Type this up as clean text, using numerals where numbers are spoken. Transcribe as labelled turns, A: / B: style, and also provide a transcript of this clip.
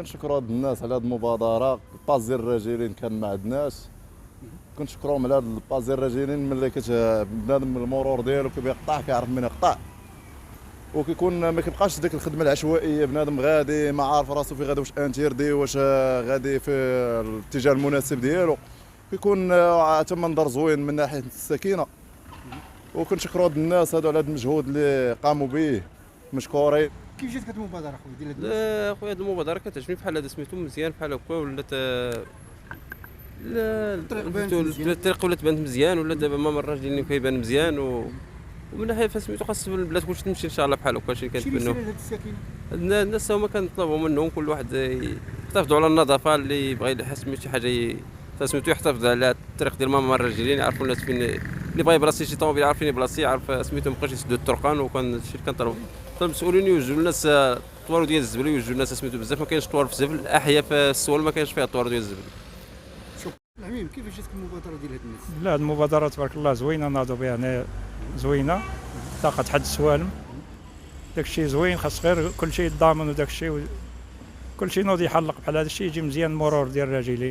A: كنشكروا هاد الناس على هاد المبادره. الباس ديال الراجلين كان ما عندناش، كنشكروهم على هاد الباس ديال الراجلين. ملي بنادم المرور ديالو كيقطع كيعرف من يقطع، وكيكون ما كيبقاش ديك الخدمه العشوائيه. بنادم غادي ما عارف راسو في غادي، واش انتيردي واش غادي في الاتجاه المناسب ديالو. كيكون تم منظر زوين من ناحيه السكينه. وكنشكروا هاد الناس هادو على هاد المجهود اللي قاموا به، مشكورين.
B: كيف جاتك هاد المبادره خويا ديال هاد الناس؟
C: لا خويا هاد المبادره كتعجبني بحال هذا سميتو مزيان بحال هكا، ولات لا الطريق ولات بانت مزيان، ولا دابا ما الراجل اللي كيبان مزيان ومن ناحيه فسميتو خاص البلاد كلشي تمشي ان شاء الله بحال هكا. شي كنتمنوا
B: هاد الساكنه
C: الناس هما كنطلبوا منهم كل واحد يحتفظوا على النظافه. اللي بغى يحس شي حاجه سميتو يحتفظ على الطريق ديال ماما الراجلين، يعرفوا الناس فين اللي بغى يبلاصي شي طوموبيل يعرف فين يبلاصي، يعرف سميتو مابقاش يسدوا الطرقان. وكان هادشي اللي كنطلبوا المسؤولين يوجهوا الناس الطوارو ديال الزبل، يوجهوا الناس سميتو بزاف ما كاينش طوار في الزبل. الاحياء في السوال ما كاينش فيها طوار ديال الزبل.
B: العميم كيف جاتك المبادره ديال هاد الناس؟
D: لا هاد المبادرة تبارك الله زوينة، ناضوا بها هنا زوينة، طاقة حد السوالم. داكشي زوين، خاص غير كلشي يتضامن وداكشي كلشي نوض يحلق بحال هذا الشيء، يجي مزيان المرور ديال الراجلين.